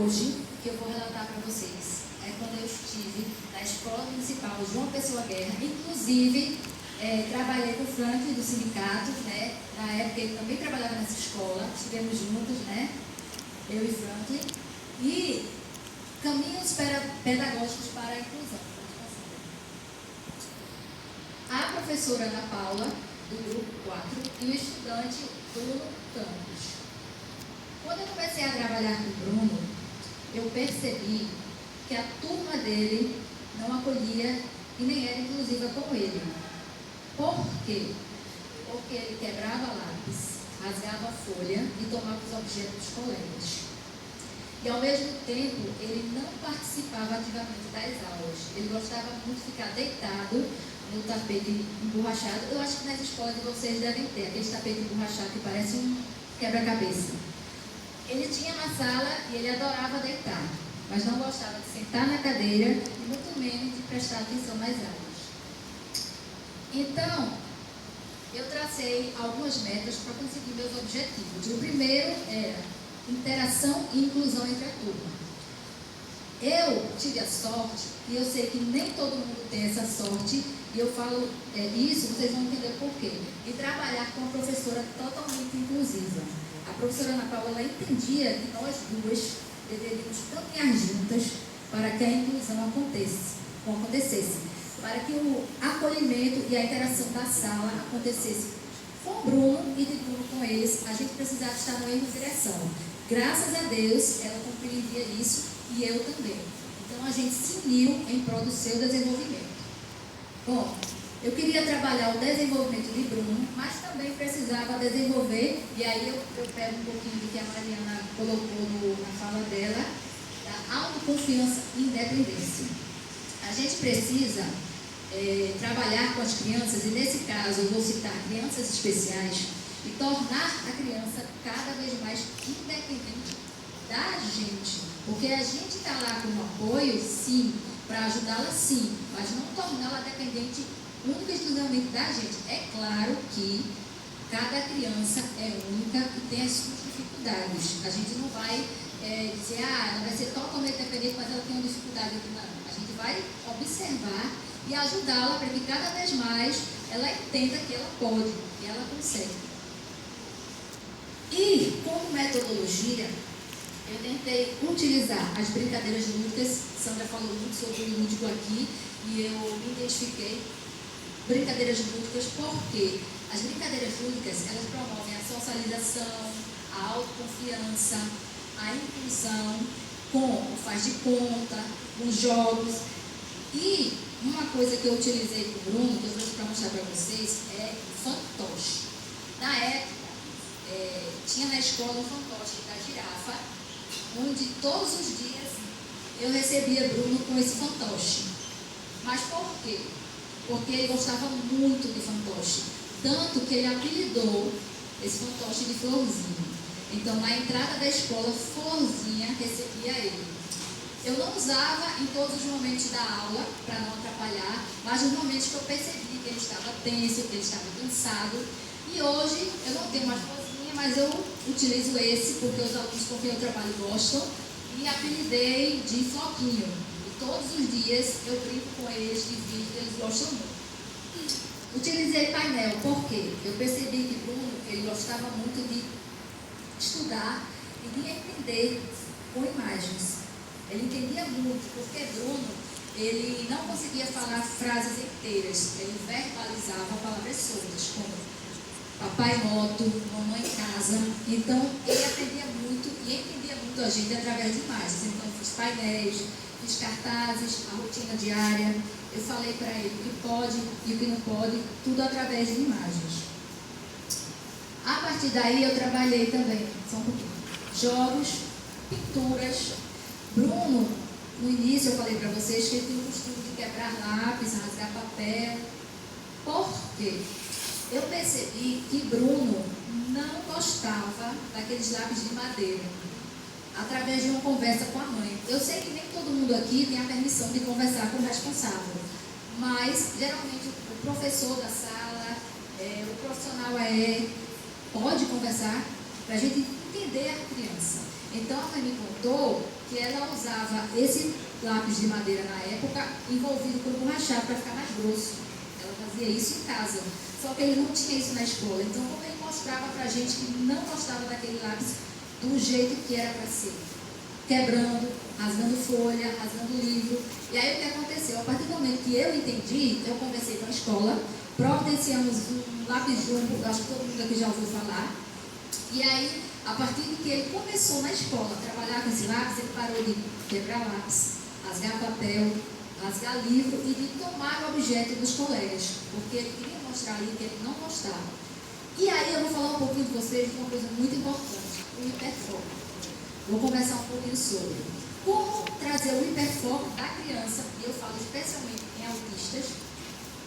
hoje, que eu vou relatar para vocês, é quando eu estive na Escola Municipal João Pessoa Guerra. Inclusive, trabalhei com o Frank do sindicato, né? Na época ele também trabalhava nessa escola, estivemos juntos, né? Eu e Frank. E caminhos pedagógicos para a inclusão. A professora Ana Paula, do grupo 4, e o estudante Bruno Campos. Quando eu comecei a trabalhar com o Bruno, eu percebi que a turma dele não acolhia e nem era inclusiva com ele. Por quê? Porque ele quebrava lápis, rasgava a folha e tomava os objetos dos colegas. E ao mesmo tempo, ele não participava ativamente das aulas. Ele gostava muito de ficar deitado no tapete emborrachado. Eu acho que nas escolas de vocês devem ter aquele tapete emborrachado que parece um quebra-cabeça. Ele tinha uma sala e ele adorava deitar, mas não gostava de sentar na cadeira e muito menos de prestar atenção nas aulas. Então, eu tracei algumas metas para conseguir meus objetivos. O primeiro era interação e inclusão entre a turma. Eu tive a sorte, e eu sei que nem todo mundo tem essa sorte, e eu falo isso, vocês vão entender por quê, de trabalhar com uma professora totalmente inclusiva. A professora Ana Paula, ela entendia que nós duas deveríamos caminhar juntas para que a inclusão acontecesse, para que o acolhimento e a interação da sala acontecesse com o Bruno e de Bruno com eles. A gente precisava estar na mesma direção. Graças a Deus, ela compreendia isso e eu também. Então, a gente se uniu em prol do seu desenvolvimento. Bom, eu queria trabalhar o desenvolvimento de Bruno, mas também precisava desenvolver, e aí eu pego um pouquinho do que a Mariana colocou na fala dela, da autoconfiança e independência. A gente precisa trabalhar com as crianças, e nesse caso eu vou citar crianças especiais, e tornar a criança cada vez mais independente da gente. Porque a gente está lá com apoio, sim, para ajudá-la, sim, mas não torná-la dependente única e exclusivamente da gente. É claro que cada criança é única e tem as suas dificuldades. A gente não vai dizer, ela vai ser totalmente dependente, mas ela tem uma dificuldade. Não. A gente vai observar e ajudá-la para que cada vez mais ela entenda que ela pode, que ela consegue. E, como metodologia, eu tentei utilizar as brincadeiras lúdicas. Sandra falou muito sobre o lúdico aqui e eu me identifiquei. Brincadeiras lúdicas, porque as brincadeiras lúdicas, elas promovem a socialização, a autoconfiança, a inclusão, com o faz de conta, os jogos. E uma coisa que eu utilizei com o Bruno, que eu trouxe para mostrar para vocês, é fantoche. Na época, tinha na escola um fantoche da girafa, onde todos os dias eu recebia Bruno com esse fantoche. Mas por quê? Porque ele gostava muito de fantoche, tanto que ele apelidou esse fantoche de Florzinha. Então, na entrada da escola, Florzinha recebia ele. Eu não usava em todos os momentos da aula, para não atrapalhar, mas nos momentos que eu percebi que ele estava tenso, que ele estava cansado. E hoje, eu não tenho mais Florzinha, mas eu utilizo esse, porque os alunos com quem eu trabalho gostam, e apelidei de Floquinho. Todos os dias eu brinco com eles, divido, eles gostam muito. Utilizei painel, por quê? Eu percebi que Bruno, ele gostava muito de estudar e de entender com imagens. Ele entendia muito, porque Bruno, ele não conseguia falar frases inteiras, ele verbalizava palavras soltas, como papai moto, mamãe em casa. Então, ele aprendia muito e entendia muito a gente através de imagens. Então, fiz painéis, fiz cartazes, a rotina diária. Eu falei para ele o que pode e o que não pode, tudo através de imagens. A partir daí, eu trabalhei também, só um pouquinho, jogos, pinturas. Bruno, no início eu falei para vocês que ele tem o costume de quebrar lápis, rasgar papel. Por quê? Eu percebi que Bruno não gostava daqueles lápis de madeira, através de uma conversa com a mãe. Eu sei que nem todo mundo aqui tem a permissão de conversar com o responsável, mas geralmente o professor da sala, o profissional pode conversar para a gente entender a criança. Então a mãe me contou que ela usava esse lápis de madeira na época envolvido com borrachado para ficar mais grosso. Ela fazia isso em casa. Só que ele não tinha isso na escola. Então, como ele mostrava para a gente que não gostava daquele lápis do jeito que era para ser? Quebrando, rasgando folha, rasgando livro. E aí o que aconteceu? A partir do momento que eu entendi, eu conversei com a escola, providenciamos um lápis jumbo, acho que todo mundo aqui já ouviu falar. E aí, a partir de que ele começou na escola a trabalhar com esse lápis, ele parou de quebrar lápis, rasgar papel, rasgar livro e de tomar o objeto dos colegas, porque ele queria mostrar ali que ele não gostava. E aí eu vou falar um pouquinho de vocês de uma coisa muito importante, o hiperfoco. Vou conversar um pouquinho sobre como trazer o hiperfoco da criança, e eu falo especialmente em autistas,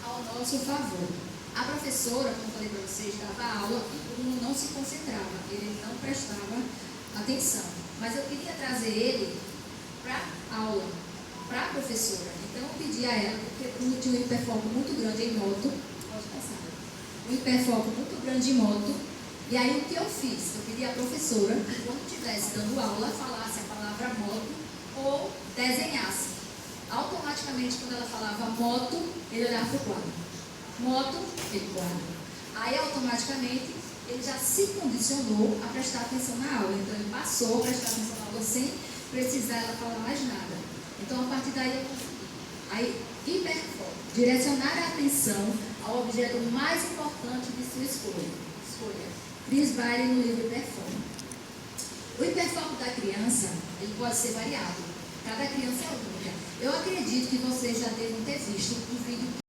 ao nosso favor. A professora, como eu falei para vocês, dava aula e o aluno não se concentrava, ele não prestava atenção. Mas eu queria trazer ele para a aula, para a professora. Então eu pedi a ela, porque o Bruno tinha um hiperfoco muito grande em moto, pode passar, um hiperfoco muito grande em moto, e aí o que eu fiz? Eu pedi à professora que quando estivesse dando aula, falasse a palavra moto ou desenhasse. Automaticamente, quando ela falava moto, ele olhava para o quadro. Moto, ele quadro. Aí, automaticamente, ele já se condicionou a prestar atenção na aula. Então, ele passou a prestar atenção na aula sem precisar ela falar mais nada. Então, a partir daí, eu consegui. Aí, hiperfoco. Direcionar a atenção ao objeto mais importante de sua escolha. Chris Bailey no livro Hiperfoco. O hiperfoco da criança, ele pode ser variado. Cada criança é única. Eu acredito que vocês já devem ter visto um vídeo